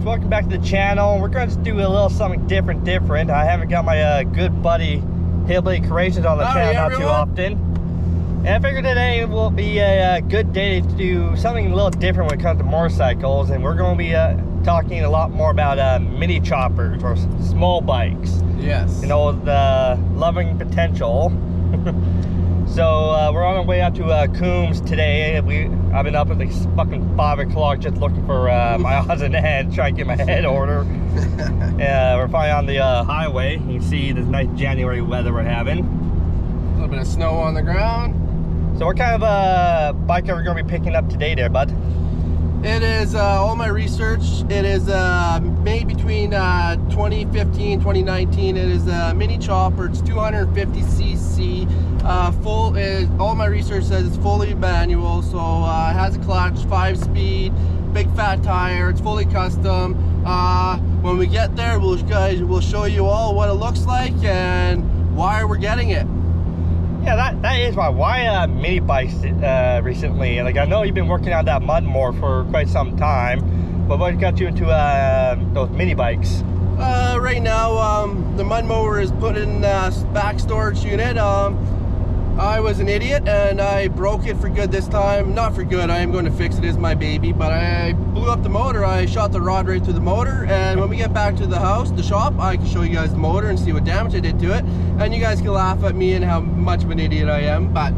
guys, welcome back to the channel. We're going to do a little something different. I haven't got my good buddy Hillbilly-creations on the channel not too often. And I figured today will be a good day to do something a little different when it comes to motorcycles. And we're going to be talking a lot more about mini choppers or small bikes. Yes. You know, the loving potential. So we're on our way out to Coombs today. I've been up at like fucking 5 o'clock just looking for my odds and ends, trying to get my head order. We're finally on the highway. You can see this nice January weather we're having. A little bit of snow on the ground. So what kind of bike are we going to be picking up today there, bud? It is all my research. It is made between 2015 2019. It is a mini chopper. It's 250cc. All my research says it's fully manual, so it has a clutch, 5-speed, big fat tire. It's fully custom. When we get there, we'll show you all what it looks like and why we're getting it. Yeah, that is why mini bikes recently. Like, I know you've been working on that mud more for quite some time, but what got you into those mini bikes? Right now, the mud mower is put in back storage unit. I was an idiot and I broke it for good this time. Not for good, I am going to fix it as my baby, but I blew up the motor. I shot the rod right through the motor, and when we get back to the shop, I can show you guys the motor and see what damage I did to it, and you guys can laugh at me and how much of an idiot I am. But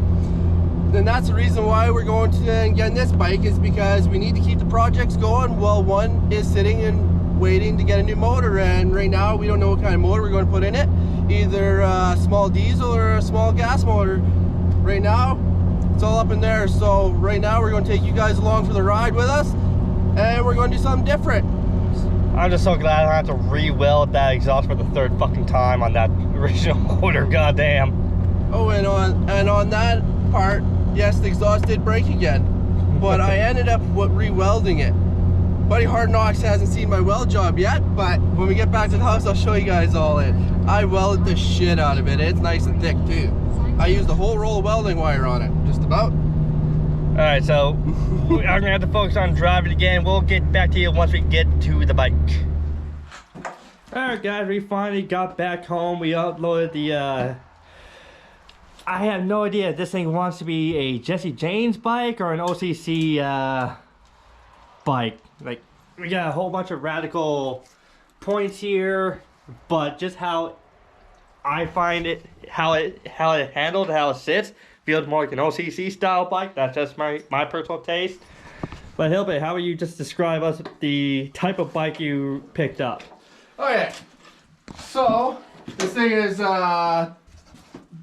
then that's the reason why we're going to get this bike, is because we need to keep the projects going while one is sitting and waiting to get a new motor. And right now we don't know what kind of motor we're going to put in it, either a small diesel or a small gas motor. Right now it's all up in there. So right now we're going to take you guys along for the ride with us, and we're going to do something different. I'm just so glad I don't have to re-weld that exhaust for the third fucking time on that original motor. Goddamn. Oh, and on that part, yes, the exhaust did break again, but I ended up re-welding it. Buddy Hard Knocks hasn't seen my weld job yet, but when we get back to the house, I'll show you guys all it. I welded the shit out of it. It's nice and thick too. I used a whole roll of welding wire on it, just about. All right, so I'm gonna have to focus on driving again. We'll get back to you once we get to the bike. All right, guys, we finally got back home. We uploaded the I have no idea if this thing wants to be a Jesse James bike or an OCC bike. Like, we got a whole bunch of radical points here, but just how I find it, how it handled, how it sits, feels more like an OCC style bike. That's just my personal taste. But Hillbilly, how would you just describe us the type of bike you picked up? Okay, so this thing is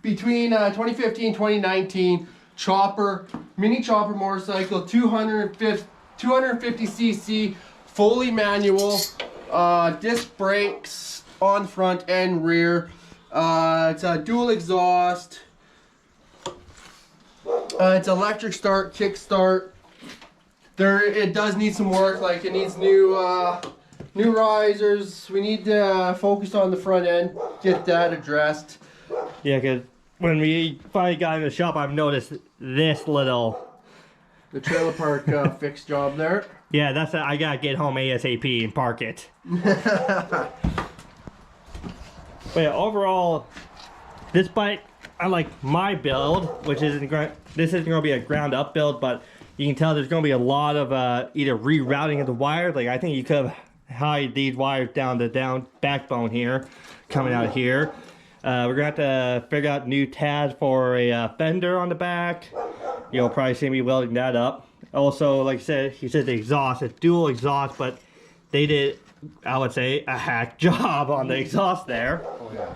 between 2015 2019 chopper, mini chopper motorcycle, 250cc, fully manual, disc brakes on front and rear. It's a dual exhaust. It's electric start, kick start. It does need some work. Like, it needs new risers. We need to focus on the front end, get that addressed. Yeah, because when we finally got in the shop, I've noticed this little, the trailer park fixed job there. Yeah, that's I gotta get home ASAP and park it. But yeah, overall, this bike, I like my build, which this isn't going to be a ground up build, but you can tell there's going to be a lot of either rerouting of the wires. Like, I think you could hide these wires down the backbone here, coming out here. We're going to have to figure out new tabs for a fender on the back. You'll probably see me welding that up. Also, like I said, he said the exhaust, it's dual exhaust, but they did, I would say, a hack job on the exhaust there. Oh yeah.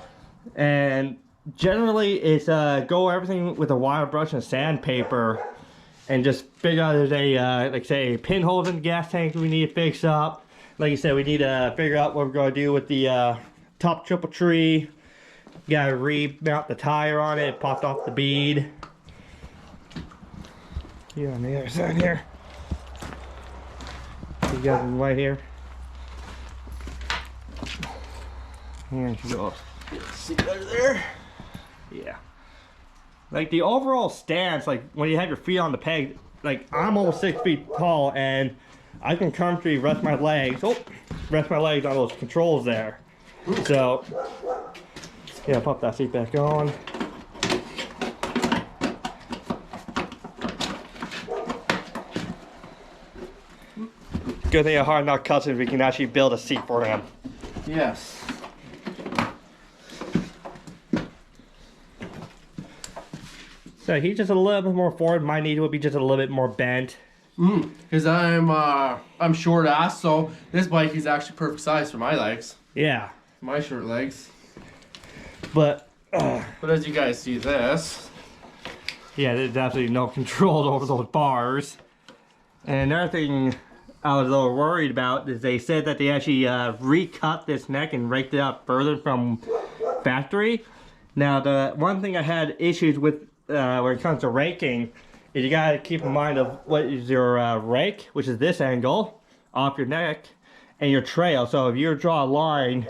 And generally it's go everything with a wire brush and sandpaper and just figure out there's a like say pinholes in the gas tank we need to fix up. Like you said, we need to figure out what we're going to do with the top triple tree. Gotta remount the tire on it, popped off the bead. Yeah, on the other side here. You got it right here. Here she goes. See better there? Yeah. Like, the overall stance, like when you have your feet on the peg, like I'm almost 6 feet tall and I can comfortably rest my legs. Oh, rest my legs on those controls there. So, yeah, pop that seat back on. Good thing at Hard Knock Customs, we can actually build a seat for him. Yes. So he's just a little bit more forward. My knee will be just a little bit more bent. Because I'm short ass, so this bike is actually perfect size for my legs. Yeah. My short legs. But as you guys see this. Yeah, there's absolutely no control over those bars. And another thing I was a little worried about is they said that they actually recut this neck and raked it up further from factory. Now, the one thing I had issues with when it comes to raking is you gotta keep in mind of what is your rake, which is this angle off your neck, and your trail. So if you draw a line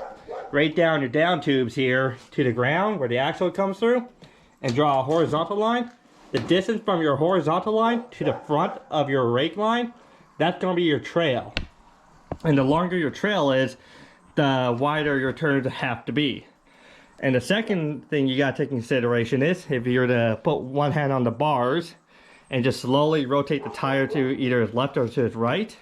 right down your down tubes here to the ground where the axle comes through, and draw a horizontal line, the distance from your horizontal line to the front of your rake line, that's gonna be your trail. And the longer your trail is, the wider your turns have to be. And the second thing you gotta take into consideration is if you're to put one hand on the bars and just slowly rotate the tire to either its left or to its right,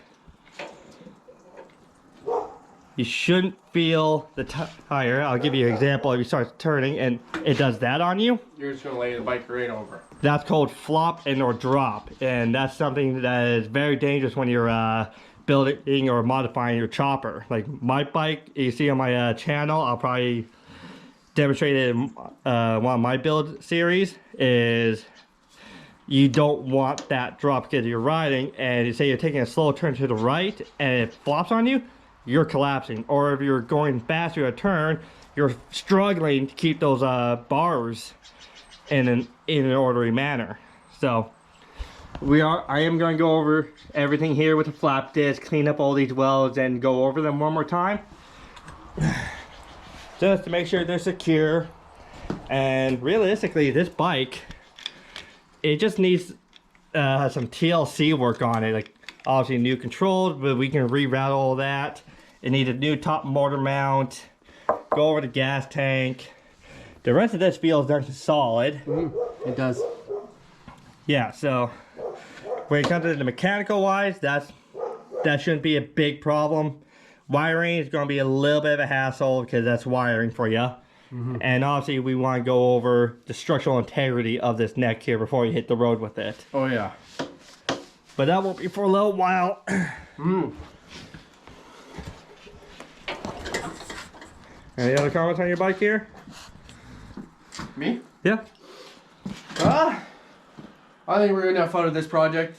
you shouldn't feel the tire. I'll give you an example. If you start turning and it does that on you, you're just gonna lay the bike right over. That's called flop and or drop, and that's something that is very dangerous when you're building or modifying your chopper. Like my bike, you see on my channel, I'll probably demonstrate it in one of my build series, is you don't want that drop because you're riding and you say you're taking a slow turn to the right and it flops on you, you're collapsing. Or if you're going fast through a turn, you're struggling to keep those bars in an orderly manner. So I am going to go over everything here with the flap disc, clean up all these welds and go over them one more time just to make sure they're secure. And realistically, this bike, it just needs some TLC work on it. Like obviously new controls, but we can reroute all that. It needs a new top motor mount, go over the gas tank. The rest of this feels done solid. It does. Yeah, so when it comes to the mechanical wise, that shouldn't be a big problem. Wiring is going to be a little bit of a hassle because that's wiring for you. And obviously we want to go over the structural integrity of this neck here before you hit the road with it. Oh yeah. But that won't be for a little while. Any other comments on your bike here? Me? Yeah. I think we're gonna have fun with this project.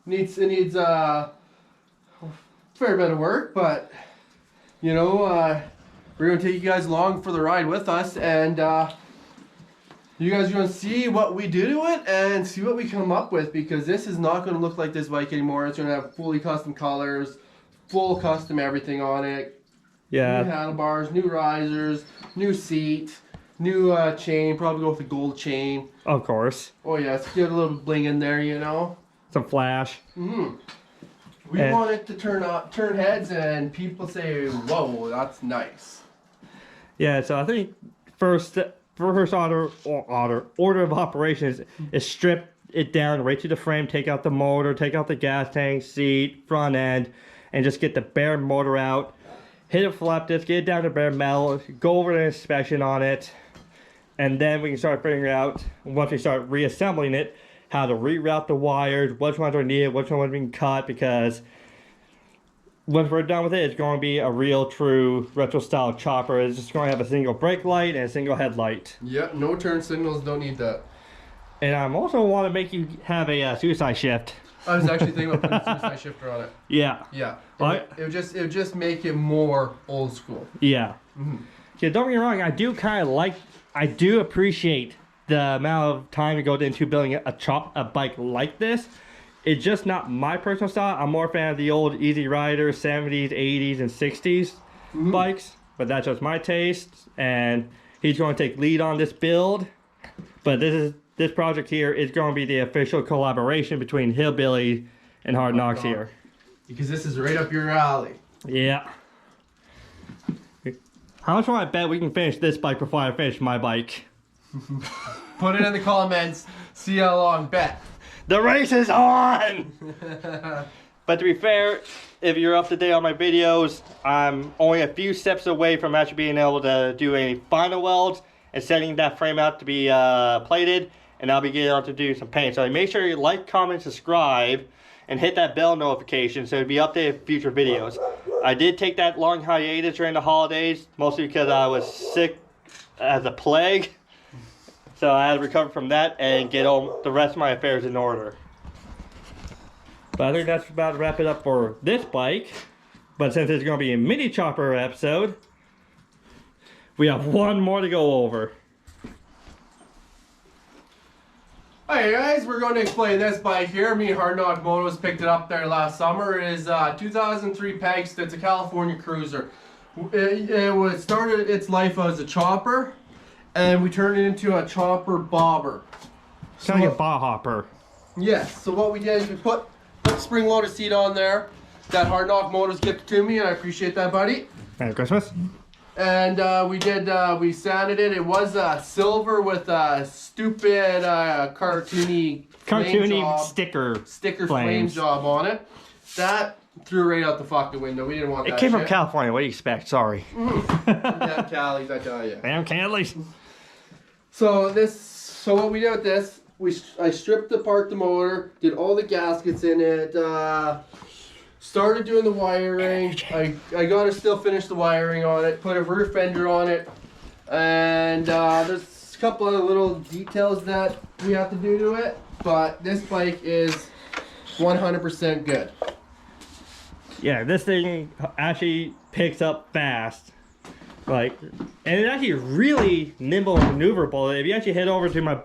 It needs a fair bit of work, but you know, we're gonna take you guys along for the ride with us, and you guys are gonna see what we do to it and see what we come up with, because this is not gonna look like this bike anymore. It's gonna have fully custom colors, full custom everything on it. Yeah. New handlebars, new risers, new seat, new chain. Probably go with the gold chain. Of course. Oh yeah, let's get a little bling in there, you know. Some flash. We want it to turn heads and people say, "Whoa, that's nice." Yeah, so I think first order of operations is strip it down right to the frame, take out the motor, take out the gas tank, seat, front end, and just get the bare motor out. Hit a flap disc, get it down to bare metal, go over the inspection on it, and then we can start figuring out, once we start reassembling it, how to reroute the wires, which ones are needed, which ones we can cut, because once we're done with it, it's going to be a real true retro style chopper. It's just going to have a single brake light and a single headlight. Yep, no turn signals, don't need that. And I also want to make you have a suicide shift. I was actually thinking about putting a suicide shifter on it. Yeah. Yeah. It would just make it more old school. Yeah. Yeah, don't get me wrong, I do appreciate the amount of time to go into building a bike like this. It's just not my personal style. I'm more a fan of the old Easy Rider 70s, 80s, and 60s bikes, but that's just my taste, and he's going to take lead on this build. But this project here is going to be the official collaboration between Hillbilly and Hard Knocks here. Because this is right up your alley. Yeah. How much will I bet we can finish this bike before I finish my bike? Put it in the comments. See how long. Bet. The race is on! But to be fair, if you're up to date on my videos, I'm only a few steps away from actually being able to do any final welds and setting that frame out to be plated, and I'll be getting on to do some paint. So make sure you like, comment, subscribe, and hit that bell notification so you'll be updated for future videos. I did take that long hiatus during the holidays, mostly because I was sick as a plague. So I had to recover from that and get all the rest of my affairs in order. But I think that's about to wrap it up for this bike. But since it's going to be a mini chopper episode, we have one more to go over. Hey guys, we're going to explain this bike here. Me and Hard Knock Motos picked it up there last summer. It is 2003 Pegs. It's a California cruiser. It started its life as a chopper, and we turned it into a chopper bobber. Sounds like a bar hopper. Yes, so what we did is we put the spring-loaded seat on there that Hard Knock Motors gifted to me, and I appreciate that, buddy. Merry Christmas. And we sanded it. It was silver with a stupid cartoony sticker flame job on it. That threw right out the fucking window. We didn't want that. It came shit. from California. What do you expect? Sorry. Damn Calis, I tell you. Damn Calis. So what we did with this, I stripped apart the motor, did all the gaskets in it, started doing the wiring. I gotta still finish the wiring on it, put a rear fender on it, and there's a couple other little details that we have to do to it, but this bike is 100% good. Yeah, this thing actually picks up fast. Like, and it's actually really nimble and maneuverable. If you actually head over to my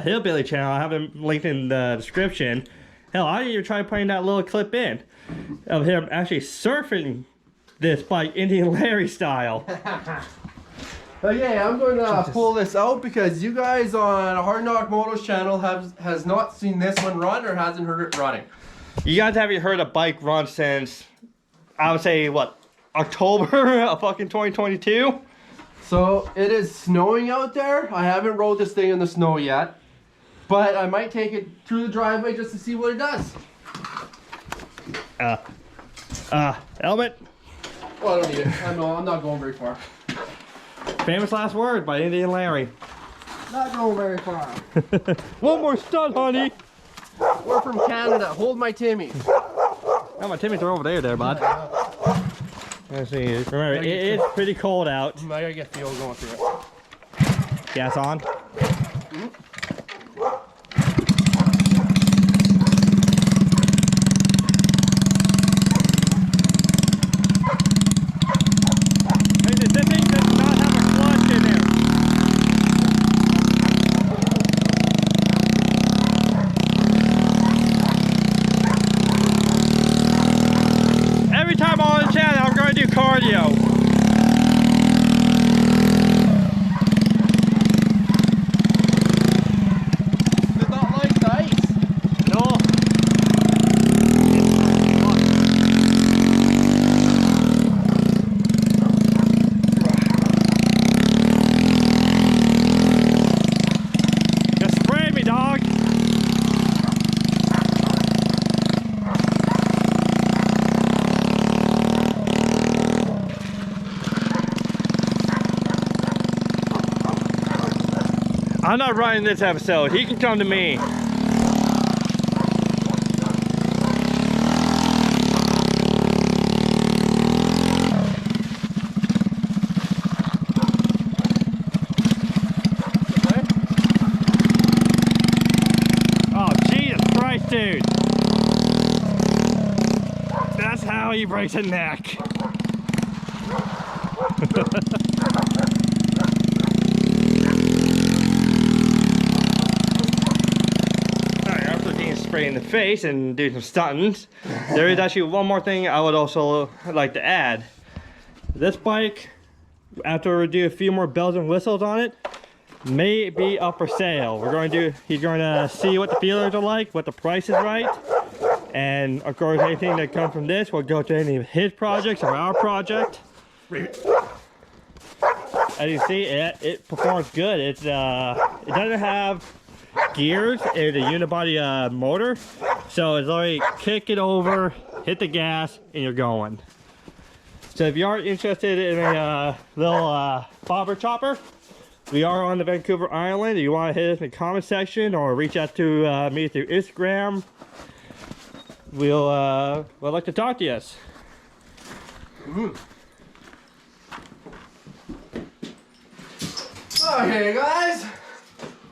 Hillbilly channel, I have it linked in the description. Hell, I didn't even try putting that little clip in of him actually surfing this bike Indian Larry style. Okay, I'm going to pull this out because you guys on Hard Knock Motos channel has not seen this one run or hasn't heard it running. You guys haven't heard a bike run since, I would say, what, October of fucking 2022? So it is snowing out there. I haven't rode this thing in the snow yet, but I might take it through the driveway just to see what it does. Helmet. Oh, I don't need it. I'm not going very far. Famous last word by Indian Larry. Not going very far. One more stunt, honey. We're from Canada. Hold my Timmy. Oh, my Timmy's are over there, bud. Let's see. Remember, it is pretty cold out. I gotta get fuel going through it. Gas on. This thing does not have a clutch in there. Every time I'm on the channel, I'm going to do cardio. Does not like the ice. No. Just spray me, dog. I'm not running this episode. He can come to me. Oh, Jesus Christ, dude. That's how he breaks a neck. Spray in the face and do some stunts. There is actually one more thing I would also like to add. This bike, after we do a few more bells and whistles on it, may be up for sale. He's going to see what the feelers are like, what the price is right, and of course anything that comes from this will go to any of his projects or our project. as you see, it performs good. It doesn't have gears. It's a unibody motor, so it's already kick it over, hit the gas, and you're going. So if you are interested in a little bobber chopper, we are on the Vancouver Island. If you want to hit us in the comment section or reach out to me through Instagram, we'd like to talk to you. Okay guys,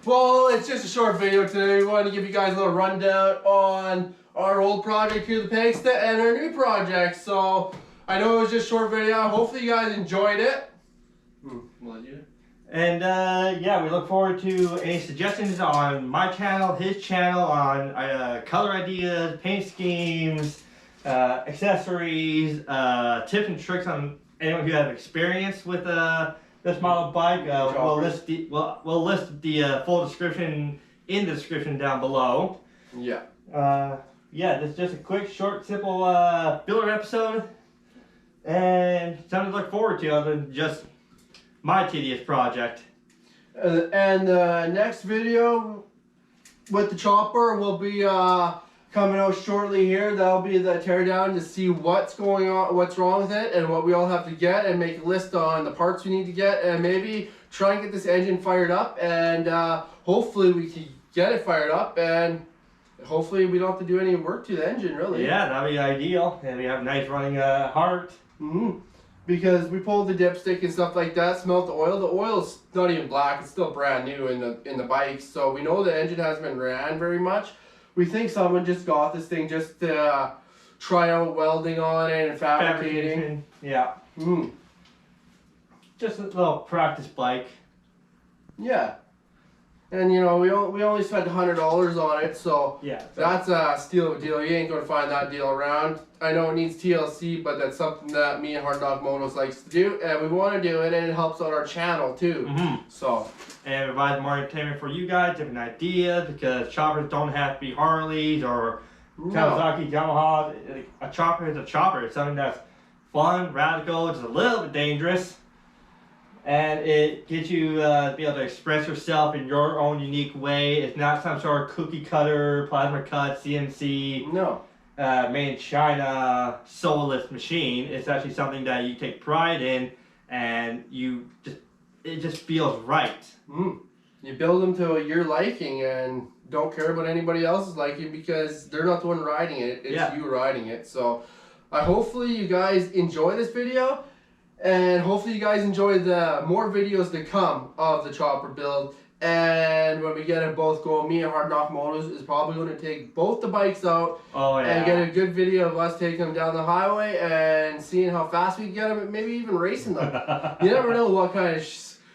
well, it's just a short video today. We wanted to give you guys a little rundown on our old project here, the Pangsta, and our new project. So I know it was just a short video. Hopefully you guys enjoyed it. And yeah, we look forward to any suggestions on my channel, his channel, on color ideas, paint schemes, accessories, tips and tricks on anyone who have experience with this model bike. We'll list the full description in the description down below. Yeah. Yeah, this is just a quick, short, simple builder episode, and something to look forward to other than just my tedious project. And the next video with the chopper will be coming out shortly here. That'll be the teardown to see what's going on, what's wrong with it, and what we all have to get, and make a list on the parts we need to get, and maybe try and get this engine fired up, and hopefully we can get it fired up, and hopefully we don't have to do any work to the engine, really. Yeah, that'd be ideal, and we have a nice running heart. Because we pulled the dipstick and stuff like that, smelt the oil. The oil's not even black; it's still brand new in the bike. So we know the engine hasn't been ran very much. We think someone just got this thing just to try out welding on it and fabricating. Yeah. Just a little practice bike. Yeah. And you know, we only spent $100 on it, so yeah, that's a steal of a deal. You ain't gonna find that deal around. I know it needs TLC, but that's something that me and Hard Knock Motos likes to do, and we want to do it, and it helps out our channel too. So, and it provides more entertainment for you guys, different ideas, because choppers don't have to be Harleys or Kawasaki, Yamaha. A chopper is a chopper. It's something that's fun, radical, just a little bit dangerous. And it gets you to be able to express yourself in your own unique way. It's not some sort of cookie cutter, plasma cut, CNC, made in China, soulless machine. It's actually something that you take pride in, and it just feels right. You build them to your liking and don't care about anybody else's liking, because they're not the one riding it. It's you riding it. So hopefully you guys enjoy this video. And hopefully you guys enjoy the more videos to come of the chopper build. And when we get it both going, me and Hard Knock Motos is probably going to take both the bikes out and get a good video of us taking them down the highway and seeing how fast we can get them, and maybe even racing them. You never know what kind of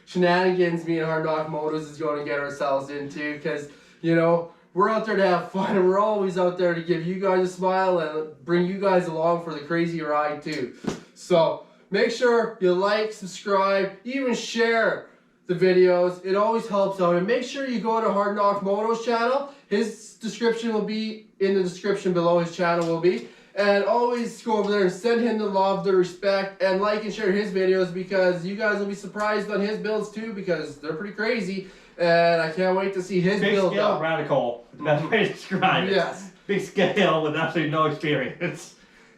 shenanigans me and Hard Knock Motos is going to get ourselves into, because, you know, we're out there to have fun, and we're always out there to give you guys a smile and bring you guys along for the crazy ride too. So make sure you like, subscribe, even share the videos. It always helps out. And make sure you go to Hard Knock Motos channel. His description will be in the description below. His channel will be. And always go over there and send him the love, the respect, and like and share his videos, because you guys will be surprised on his builds too, because they're pretty crazy. And I can't wait to see his build. Big scale, radical. That's the way to describe it. Yes. Big scale with absolutely no experience.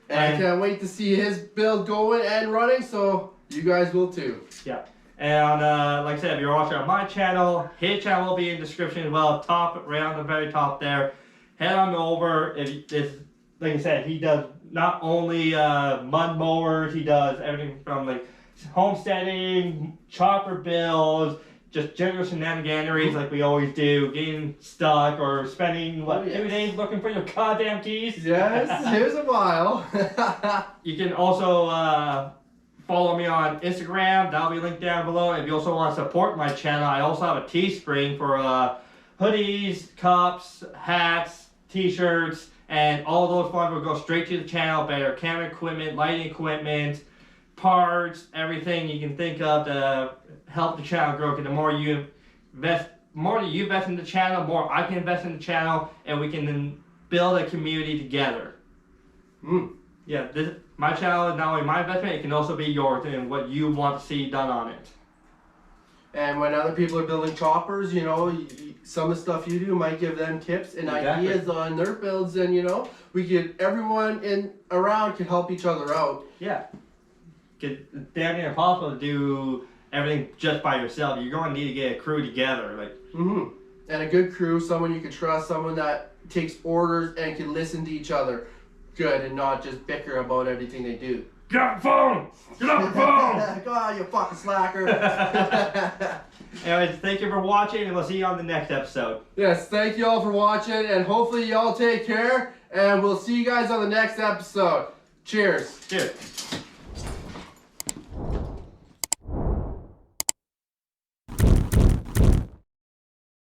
And I can't wait to see his build going and running, so you guys will too. Yeah. And like I said, if you're watching on my channel, his channel will be in the description as well, right on the very top there. Head on over. Like I said, he does not only mud mowers, he does everything from like homesteading, chopper builds, just general shenaniganeries like we always do, getting stuck or spending 2 days looking for your goddamn keys. Yes, here's a while. You can also follow me on Instagram. That'll be linked down below. If you also want to support my channel, I also have a Teespring for hoodies, cups, hats, t-shirts, and all those funds will go straight to the channel. Better camera equipment, lighting equipment, parts, everything you can think of to help the channel grow. Because the more you invest in the channel, more I can invest in the channel, and we can then build a community together. Yeah, my channel is not only my investment, it can also be yours and what you want to see done on it. And when other people are building choppers, you know, some of the stuff you do might give them tips and ideas on their builds, and you know, everyone around can help each other out. Yeah. It's damn near impossible to do everything just by yourself. You're going to need to get a crew together, like. And a good crew, someone you can trust, someone that takes orders and can listen to each other good and not just bicker about everything they do. Get off the phone! Get off the phone! Go on, you fucking slacker. Anyways, thank you for watching, and we'll see you on the next episode. Yes, thank you all for watching, and hopefully you all take care, and we'll see you guys on the next episode. Cheers. Cheers.